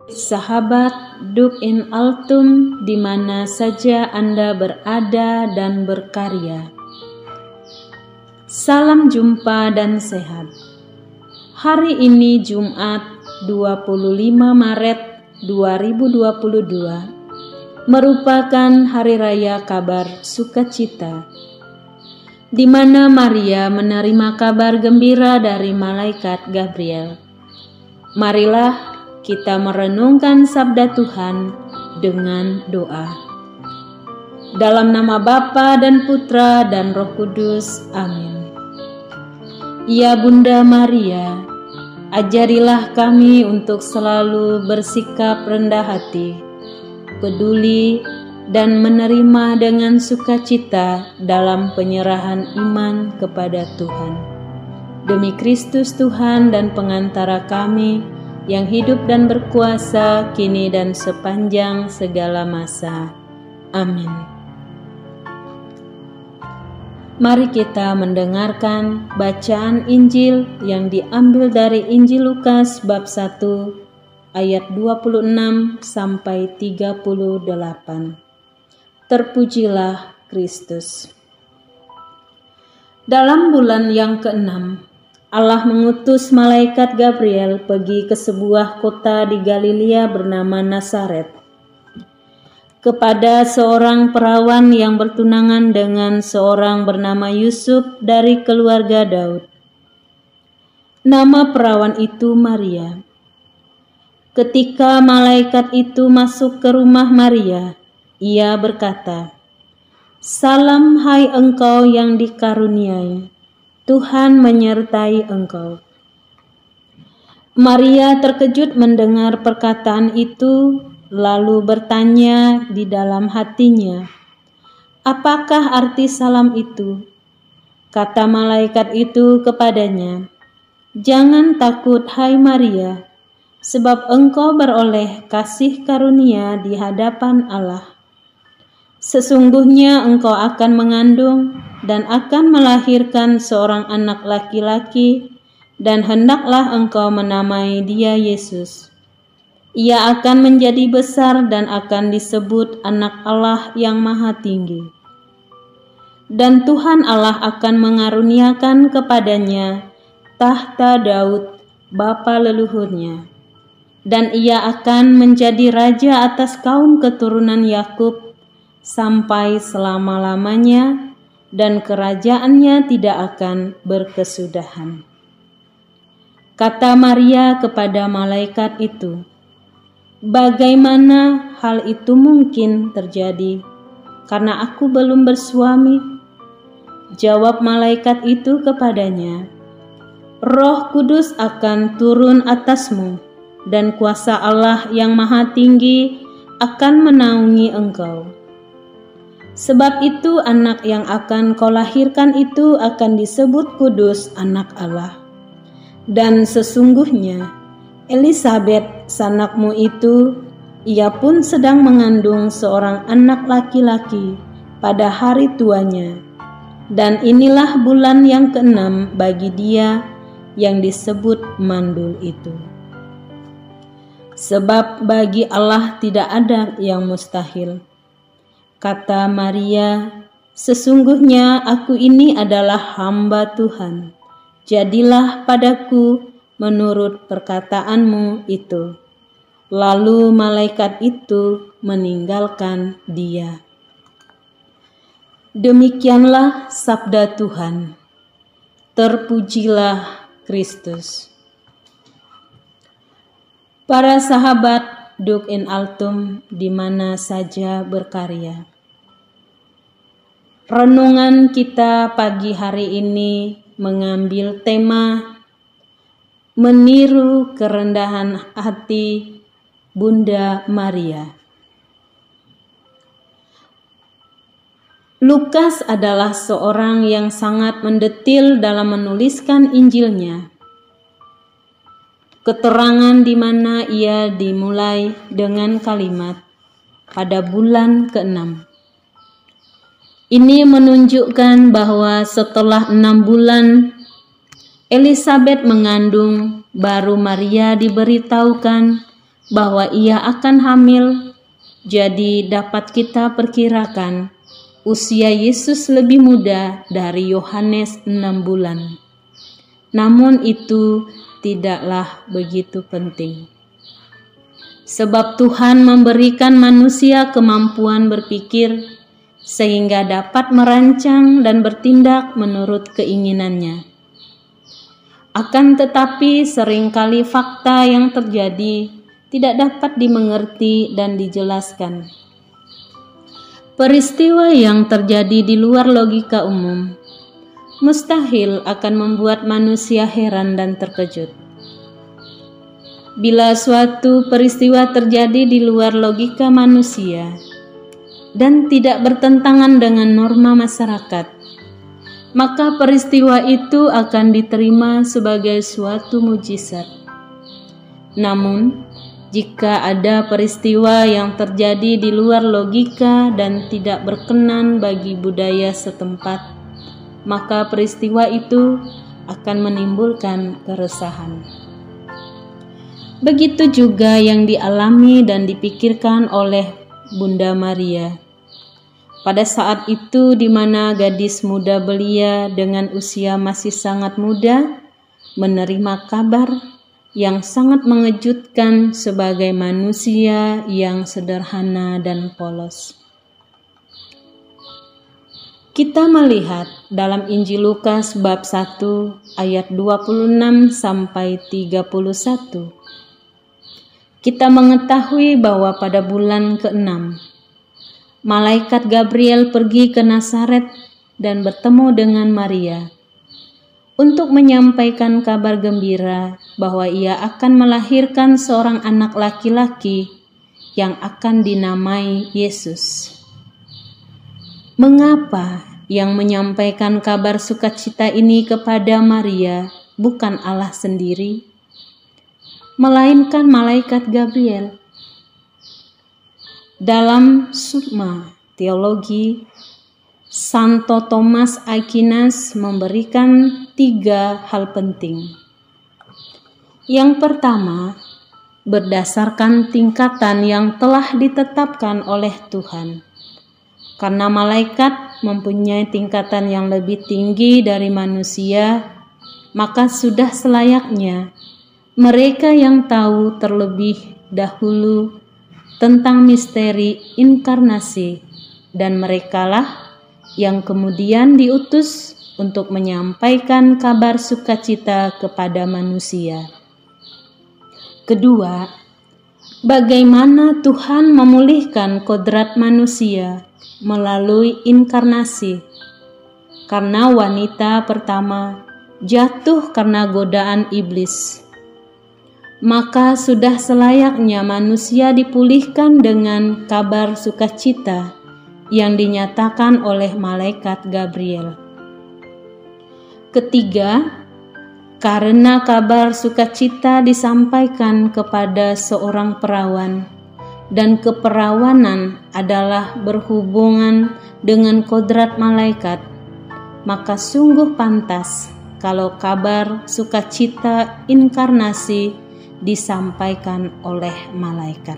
Sahabat Duk in Altum di mana saja Anda berada dan berkarya. Salam jumpa dan sehat. Hari ini Jumat 25 Maret 2022 merupakan hari raya kabar sukacita, di mana Maria menerima kabar gembira dari malaikat Gabriel. Marilah kita merenungkan sabda Tuhan dengan doa. Dalam nama Bapa dan Putra dan Roh Kudus. Amin. Ya Bunda Maria, ajarilah kami untuk selalu bersikap rendah hati, peduli, dan menerima dengan sukacita dalam penyerahan iman kepada Tuhan. Demi Kristus Tuhan dan pengantara kami, yang hidup dan berkuasa kini dan sepanjang segala masa. Amin. Mari kita mendengarkan bacaan Injil yang diambil dari Injil Lukas bab 1 ayat 26 sampai 38. Terpujilah Kristus. Dalam bulan yang ke-6, Allah mengutus malaikat Gabriel pergi ke sebuah kota di Galilea bernama Nazaret, kepada seorang perawan yang bertunangan dengan seorang bernama Yusuf dari keluarga Daud. Nama perawan itu Maria. Ketika malaikat itu masuk ke rumah Maria, ia berkata, "Salam hai engkau yang dikaruniai, Tuhan menyertai engkau." Maria terkejut mendengar perkataan itu, lalu bertanya di dalam hatinya, "Apakah arti salam itu?" Kata malaikat itu kepadanya, "Jangan takut hai Maria, sebab engkau beroleh kasih karunia di hadapan Allah. Sesungguhnya engkau akan mengandung dan akan melahirkan seorang anak laki-laki, dan hendaklah engkau menamai dia Yesus. Ia akan menjadi besar dan akan disebut Anak Allah yang Maha Tinggi. Dan Tuhan Allah akan mengaruniakan kepadanya tahta Daud, bapa leluhurnya, dan ia akan menjadi raja atas kaum keturunan Yakub sampai selama-lamanya, dan kerajaannya tidak akan berkesudahan." Kata Maria kepada malaikat itu, "Bagaimana hal itu mungkin terjadi, karena aku belum bersuami?" Jawab malaikat itu kepadanya, "Roh Kudus akan turun atasmu, dan kuasa Allah yang Maha Tinggi akan menaungi engkau. Sebab itu anak yang akan kau lahirkan itu akan disebut kudus, Anak Allah. Dan sesungguhnya Elisabet sanakmu itu, ia pun sedang mengandung seorang anak laki-laki pada hari tuanya. Dan inilah bulan yang ke-6 bagi dia yang disebut mandul itu. Sebab bagi Allah tidak ada yang mustahil." Kata Maria, "Sesungguhnya aku ini adalah hamba Tuhan. Jadilah padaku menurut perkataanmu itu." Lalu malaikat itu meninggalkan dia. Demikianlah sabda Tuhan. Terpujilah Kristus. Para sahabat Duk in Altum di mana saja berkarya. Renungan kita pagi hari ini mengambil tema meniru kerendahan hati Bunda Maria. Lukas adalah seorang yang sangat mendetil dalam menuliskan Injilnya. Keterangan di mana ia dimulai dengan kalimat "pada bulan ke-6". Ini menunjukkan bahwa setelah 6 bulan Elisabet mengandung, baru Maria diberitahukan bahwa ia akan hamil, jadi dapat kita perkirakan usia Yesus lebih muda dari Yohanes 6 bulan. Namun itu tidaklah begitu penting. Sebab Tuhan memberikan manusia kemampuan berpikir sehingga dapat merancang dan bertindak menurut keinginannya. Akan tetapi seringkali fakta yang terjadi tidak dapat dimengerti dan dijelaskan. Peristiwa yang terjadi di luar logika umum mustahil akan membuat manusia heran dan terkejut. Bila suatu peristiwa terjadi di luar logika manusia dan tidak bertentangan dengan norma masyarakat, maka peristiwa itu akan diterima sebagai suatu mujizat. Namun, jika ada peristiwa yang terjadi di luar logika dan tidak berkenan bagi budaya setempat, maka peristiwa itu akan menimbulkan keresahan. Begitu juga yang dialami dan dipikirkan oleh Bunda Maria. Pada saat itu di mana gadis muda belia dengan usia masih sangat muda menerima kabar yang sangat mengejutkan sebagai manusia yang sederhana dan polos. Kita melihat dalam Injil Lukas bab 1 ayat 26 sampai 31. Kita mengetahui bahwa pada bulan ke-6, malaikat Gabriel pergi ke Nazaret dan bertemu dengan Maria untuk menyampaikan kabar gembira bahwa ia akan melahirkan seorang anak laki-laki yang akan dinamai Yesus. Mengapa yang menyampaikan kabar sukacita ini kepada Maria bukan Allah sendiri, melainkan malaikat Gabriel? Dalam Summa Teologi, Santo Thomas Aquinas memberikan 3 hal penting. Yang pertama, berdasarkan tingkatan yang telah ditetapkan oleh Tuhan. Karena malaikat mempunyai tingkatan yang lebih tinggi dari manusia, maka sudah selayaknya mereka yang tahu terlebih dahulu tentang misteri inkarnasi, dan merekalah yang kemudian diutus untuk menyampaikan kabar sukacita kepada manusia. Kedua, bagaimana Tuhan memulihkan kodrat manusia melalui inkarnasi, karena wanita pertama jatuh karena godaan iblis. Maka sudah selayaknya manusia dipulihkan dengan kabar sukacita yang dinyatakan oleh malaikat Gabriel. Ketiga, karena kabar sukacita disampaikan kepada seorang perawan, dan keperawanan adalah berhubungan dengan kodrat malaikat, maka sungguh pantas kalau kabar sukacita inkarnasi disampaikan oleh malaikat.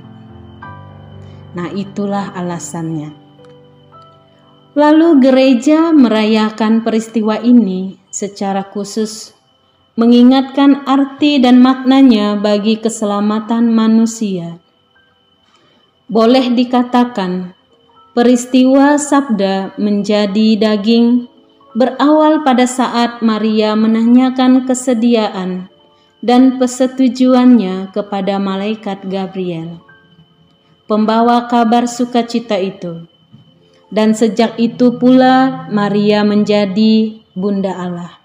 Nah, itulah alasannya. Lalu gereja merayakan peristiwa ini secara khusus, mengingatkan arti dan maknanya bagi keselamatan manusia. Boleh dikatakan, peristiwa sabda menjadi daging berawal pada saat Maria menanyakan kesediaan dan persetujuannya kepada malaikat Gabriel, pembawa kabar sukacita itu. Dan sejak itu pula Maria menjadi Bunda Allah.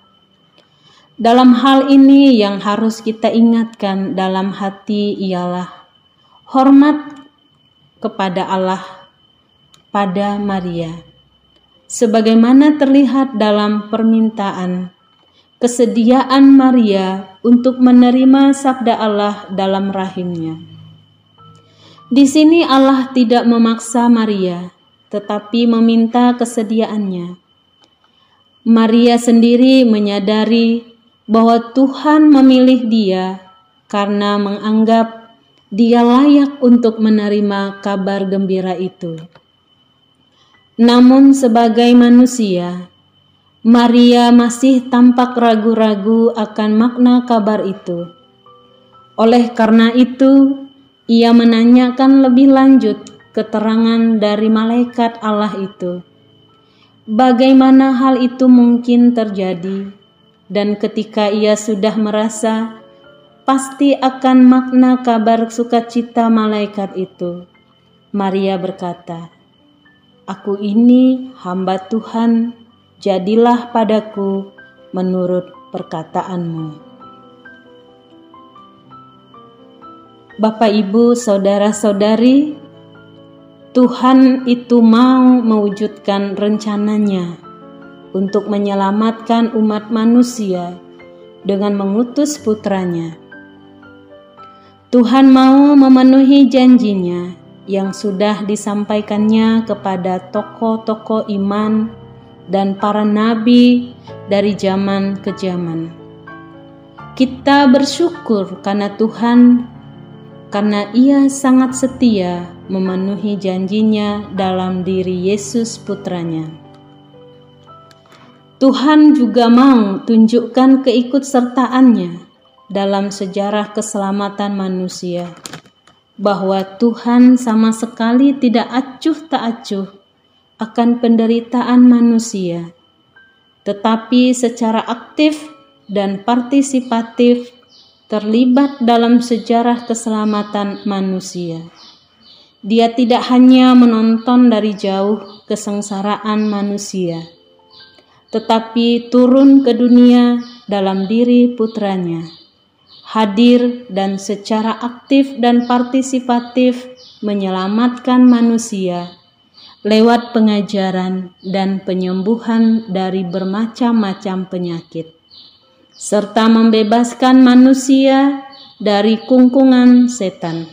Dalam hal ini yang harus kita ingatkan dalam hati ialah hormat kepada Allah pada Maria, sebagaimana terlihat dalam permintaan kesediaan Maria untuk menerima sabda Allah dalam rahimnya. Di sini Allah tidak memaksa Maria, tetapi meminta kesediaannya. Maria sendiri menyadari bahwa Tuhan memilih dia karena menganggap Dia layak untuk menerima kabar gembira itu. Namun sebagai manusia, Maria masih tampak ragu-ragu akan makna kabar itu. Oleh karena itu, ia menanyakan lebih lanjut keterangan dari malaikat Allah itu. Bagaimana hal itu mungkin terjadi? Dan ketika ia sudah merasa pasti akan makna kabar sukacita malaikat itu, Maria berkata, "Aku ini hamba Tuhan, jadilah padaku menurut perkataanmu." Bapak, Ibu, saudara-saudari, Tuhan itu mau mewujudkan rencananya untuk menyelamatkan umat manusia dengan mengutus putranya. Tuhan mau memenuhi janjinya yang sudah disampaikannya kepada tokoh-tokoh iman dan para nabi dari zaman ke zaman. Kita bersyukur karena Tuhan, karena Ia sangat setia memenuhi janjinya dalam diri Yesus putranya. Tuhan juga mau tunjukkan keikutsertaannya dalam sejarah keselamatan manusia, bahwa Tuhan sama sekali tidak acuh tak acuh akan penderitaan manusia, tetapi secara aktif dan partisipatif terlibat dalam sejarah keselamatan manusia. Dia tidak hanya menonton dari jauh kesengsaraan manusia, tetapi turun ke dunia dalam diri putranya, hadir dan secara aktif dan partisipatif menyelamatkan manusia lewat pengajaran dan penyembuhan dari bermacam-macam penyakit, serta membebaskan manusia dari kungkungan setan.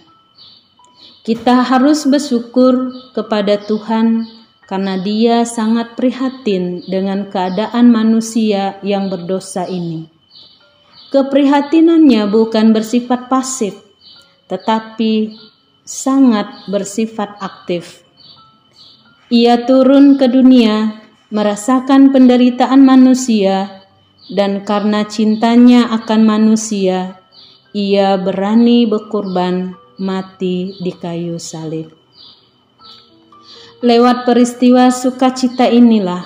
Kita harus bersyukur kepada Tuhan karena Dia sangat prihatin dengan keadaan manusia yang berdosa ini. Keprihatinannya bukan bersifat pasif, tetapi sangat bersifat aktif. Ia turun ke dunia, merasakan penderitaan manusia, dan karena cintanya akan manusia, Ia berani berkorban mati di kayu salib. Lewat peristiwa sukacita inilah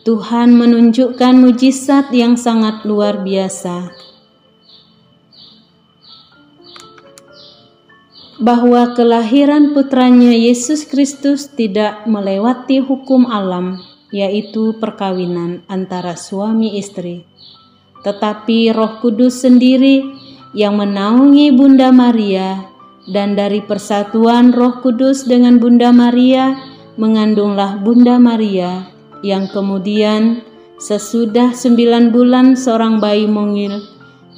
Tuhan menunjukkan mujizat yang sangat luar biasa, bahwa kelahiran putranya Yesus Kristus tidak melewati hukum alam, yaitu perkawinan antara suami istri, tetapi Roh Kudus sendiri yang menaungi Bunda Maria, dan dari persatuan Roh Kudus dengan Bunda Maria mengandunglah Bunda Maria, yang kemudian sesudah 9 bulan seorang bayi mungil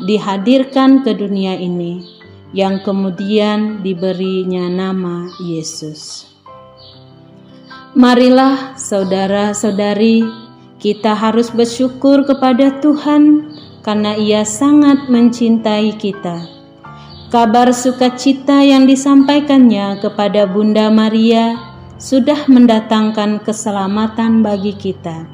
dihadirkan ke dunia ini, yang kemudian diberinya nama Yesus. Marilah saudara-saudari, kita harus bersyukur kepada Tuhan karena Ia sangat mencintai kita. Kabar sukacita yang disampaikannya kepada Bunda Maria sudah mendatangkan keselamatan bagi kita.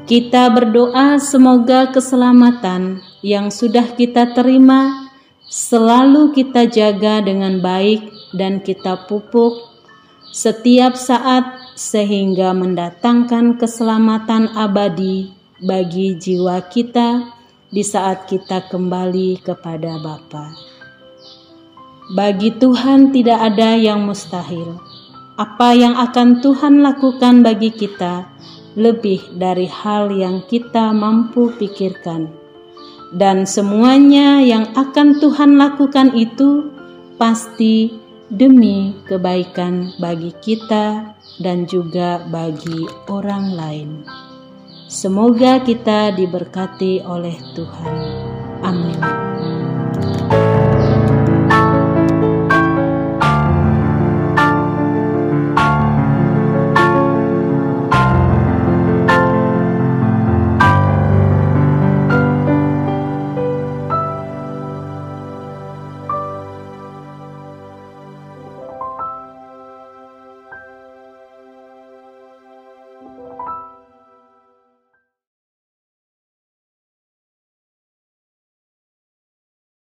Kita berdoa semoga keselamatan yang sudah kita terima selalu kita jaga dengan baik dan kita pupuk setiap saat sehingga mendatangkan keselamatan abadi bagi jiwa kita di saat kita kembali kepada Bapa. Bagi Tuhan tidak ada yang mustahil. Apa yang akan Tuhan lakukan bagi kita lebih dari hal yang kita mampu pikirkan. Dan semuanya yang akan Tuhan lakukan itu pasti demi kebaikan bagi kita dan juga bagi orang lain. Semoga kita diberkati oleh Tuhan. Amin.